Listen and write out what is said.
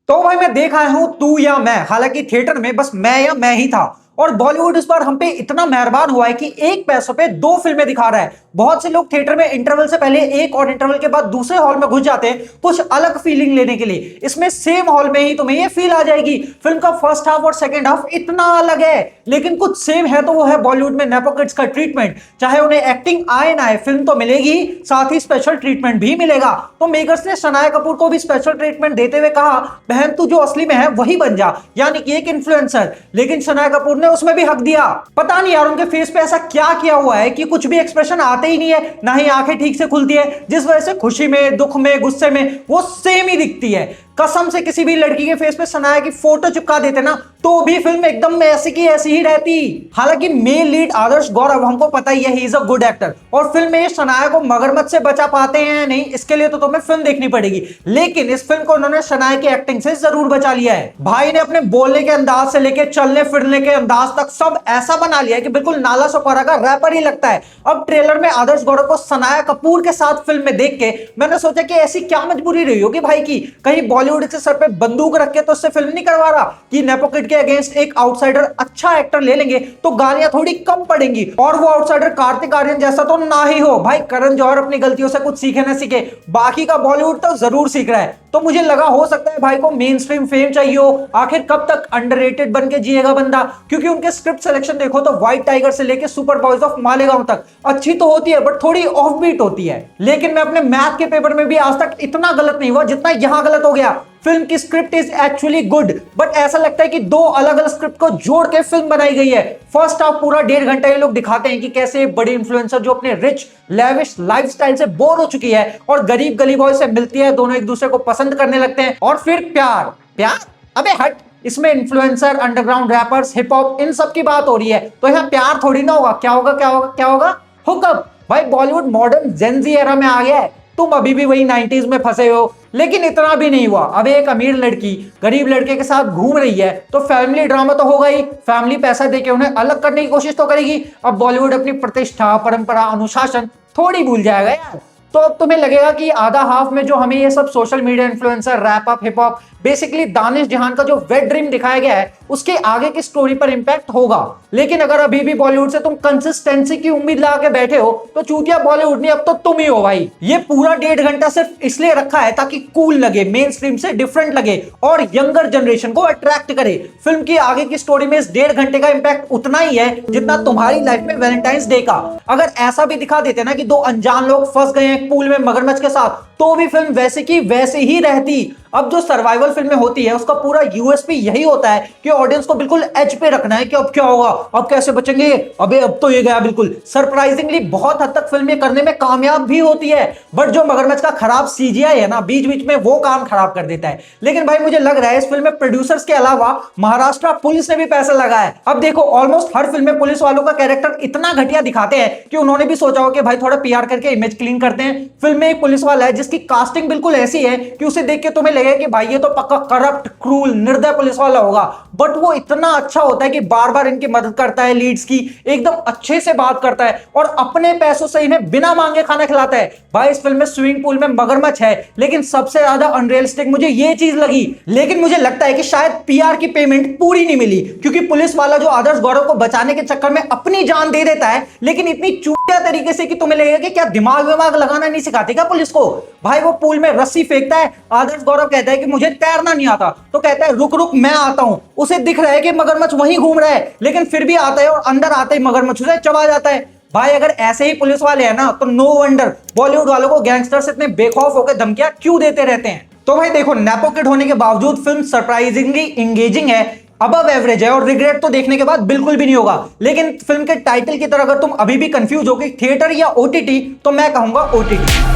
तो भाई मैं देख आया हूं तू या मैं। हालांकि थिएटर में बस मैं या मैं ही था। और बॉलीवुड इस बार हम पे इतना मेहरबान हुआ है कि एक पैसों पे दो फिल्में दिखा रहा है। बहुत से लोग थिएटर में इंटरवल से पहले एक और इंटरवल के बाद दूसरे हॉल में घुस जाते हैं कुछ अलग फीलिंग लेने के लिए। इसमें सेम हॉल में ही तुम्हें ये फील आ जाएगी। फिल्म का फर्स्ट हाफ और सेकंड हाफ इतना अलग है, लेकिन कुछ सेम है तो वो है बॉलीवुड में नेपो किड्स का ट्रीटमेंट। चाहे उन्हें एक्टिंग आए ना आए, फिल्म तो मिलेगी, साथ ही स्पेशल ट्रीटमेंट भी मिलेगा। तो मेकर्स ने शनाया कपूर को भी स्पेशल ट्रीटमेंट देते हुए कहा, बहन तू जो असली में है वही बन जा, यानी कि एक इन्फ्लुएंसर। लेकिन शनाया कपूर ने उसमें भी हक दिया। पता नहीं यार उनके फेस पे ऐसा क्या किया हुआ है कि कुछ भी एक्सप्रेशन आते ही नहीं है, ना ही आंखें ठीक से खुलती है, जिस वजह से खुशी में, दुख में, गुस्से में वो सेम ही दिखती है। कसम से किसी भी लड़की के फेस पे शनाया की फोटो चिपका देते ना तो भी फिल्म एकदम ऐसी की ऐसी ही रहती। हालांकि मेन लीड आदर्श गौरव, हमको पता ही है he is a good actor, और फिल्म में शनाया को मगरमच्छ से बचा पाते हैं या नहीं इसके लिए तो तुम्हें फिल्म देखनी पड़ेगी। लेकिन इस फिल्म को उन्होंने शनाया की एक्टिंग से जरूर बचा लिया है। भाई ने अपने बोलने के अंदाज से लेकर चलने फिरने के अंदाज तक सब ऐसा बना लिया है कि बिल्कुल नाला सोपारा का रैपर ही लगता है। अब ट्रेलर में आदर्श गौरव को शनाया कपूर के साथ फिल्म में देख के मैंने सोचा कि ऐसी क्या मजबूरी रही होगी भाई की, कहीं बॉलीवुड के सर पे बंदूक रख के तो उससे फिल्म नहीं करवा रहा कि नेपो किड के अगेंस्ट एक आउटसाइडर अच्छा एक्टर ले लेंगे तो गालियां थोड़ी कम पड़ेंगी, और वो आउटसाइडर कार्तिक आर्यन जैसा तो ना ही हो। भाई करण जौहर अपनी गलतियों से कुछ सीखे ना सीखे, बाकी का बॉलीवुड तो जरूर सीख रहा है। तो मुझे लगा हो सकता है भाई को मेन स्ट्रीम फेम चाहिए हो, आखिर कब तक अंडररेटेड बन के जिएगा बंदा। क्योंकि उनके स्क्रिप्ट सिलेक्शन देखो तो व्हाइट टाइगर से लेके सुपर बॉयज ऑफ मालेगांव तक अच्छी तो होती है बट थोड़ी ऑफ बीट होती है। लेकिन मैं अपने मैथ के पेपर में भी आज तक इतना गलत नहीं हुआ जितना यहां गलत हो गया। फिल्म की script is actually good, but ऐसा लगता है कि दो अलग अलग स्क्रिप्ट को जोड़ के फिल्म बनाई गई है। फर्स्ट हाफ पूरा 1.5 घंटा ये लोग दिखाते हैं कि कैसे बड़ी इन्फ्लुएंसर जो अपने रिच लेविश लाइफस्टाइल से बोर हो चुकी है और गरीब गली बॉय से मिलती है, दोनों एक दूसरे को पसंद करने लगते हैं, और फिर प्यार प्यार अबे हट, इसमें influencer, underground rappers, hip hop, इन सब की बात हो रही है, तो यहाँ प्यार थोड़ी ना होगा। क्या होगा क्या होगा क्या होगा? हुकअप। भाई बॉलीवुड मॉडर्न जेनजी एरा में आ गया है, तुम अभी भी वही 90s में फंसे हो। लेकिन इतना भी नहीं हुआ। अब एक अमीर लड़की गरीब लड़के के साथ घूम रही है तो फैमिली ड्रामा तो होगा ही, फैमिली पैसा देके उन्हें अलग करने की कोशिश तो करेगी। अब बॉलीवुड अपनी प्रतिष्ठा, परंपरा, अनुशासन थोड़ी भूल जाएगा यार। तो अब तुम्हें लगेगा कि आधा हाफ में जो हमें ये सब social media influencer, wrap up, hip hop, basically Danish जहान का जो वेट ड्रीम दिखाया गया है उसके आगे की स्टोरी पर इंपैक्ट होगा। लेकिन अगर अभी भी बॉलीवुड से तुम कंसिस्टेंसी की उम्मीद लगा के बैठे हो तो चूतिया बॉलीवुड नहीं, अब तो तुम ही हो भाई। ये पूरा 1.5 घंटा सिर्फ इसलिए रखा है ताकि कूल लगे, मेन स्ट्रीम से डिफरेंट लगे और यंगर जनरेशन को अट्रैक्ट करे। फिल्म की आगे की स्टोरी में इस 1.5 घंटे का इंपैक्ट उतना ही है जितना तुम्हारी लाइफ में वैलेंटाइंस डे का। अगर ऐसा भी दिखा देते ना कि दो अनजान लोग फंस गए हैं पूल में मगरमच्छ के साथ, तो भी फिल्म वैसे की वैसे ही रहती। अब जो सर्वाइवल फिल्में होती है उसका पूरा यूएसपी यही होता है कि ऑडियंस को बिल्कुल एज पे रखना है कि अब क्या होगा, अब कैसे बचेंगे, अबे अब तो ये गया बिल्कुल। सरप्राइजिंगली बहुत हद तक फिल्म ये करने में कामयाब भी होती है, बट जो मगरमच्छ का खराब सीजीआई है ना बीच बीच में, वो काम खराब कर देता है। लेकिन भाई मुझे लग रहा है इस फिल्म में प्रोड्यूसर्स के अलावा महाराष्ट्र पुलिस ने भी पैसा लगाया है। अब देखो ऑलमोस्ट हर फिल्म में पुलिस वालों का कैरेक्टर इतना घटिया दिखाते हैं कि उन्होंने भी सोचा हो कि भाई थोड़ा पीआर करके इमेज क्लीन करते हैं। फिल्म में एक पुलिस वाला है जिसकी कास्टिंग बिल्कुल ऐसी है कि उसे देख के तुम्हें लगेगा कि भाई ये तो पक्का करप्ट, क्रूल, निर्दय पुलिस वाला होगा, बट वो इतना अच्छा होता है कि बार बार इनकी मदद करता है, लीड्स की एकदम अच्छे से बात करता है और अपने पैसों से इन्हें बिना मांगे खाना खिलाता है। भाई इस फिल्म में स्विमिंग पूल में मगरमच्छ है, लेकिन सबसे ज्यादा अनरियलिस्टिक मुझे ये चीज लगी। लेकिन मुझे लगता है कि शायद पीआर की पेमेंट पूरी नहीं मिली, क्योंकि पुलिस वाला जो आदर्श गौरव को बचाने के चक्कर में अपनी जान दे देता है, लेकिन इतनी चूतिया तरीके से कि तुम्हें लगेगा कि क्या दिमाग विमाग लगाना नहीं सिखाते क्या पुलिस को। भाई वो पूल में रस्सी फेंकता है, आदर्श गौरव कहता है कि मुझे तैरना नहीं आता, तो कहता है रुक रुक मैं आता हूं। उसे दिख रहा है कि मगरमच्छ वहीं घूम रहा है, लेकिन फिर भी आता है और अंदर आते ही मगरमच्छ उसे चबा जाता है। भाई अगर ऐसे ही पुलिस वाले हैं ना तो नो वंडर बॉलीवुड वालों को गैंगस्टर्स इतने बेखौफ होकर धमकियां क्यों देते रहते हैं। तो भाई देखो नेपो किड होने के बावजूद फिल्म सरप्राइजिंगली एंगेजिंग है, अबव एवरेज है, और रिग्रेट तो देखने के बाद बिल्कुल भी नहीं होगा। लेकिन फिल्म के टाइटल की तरह अगर तुम अभी भी कंफ्यूज हो कि थिएटर या ओटीटी, तो मैं कहूंगा ओटीटी।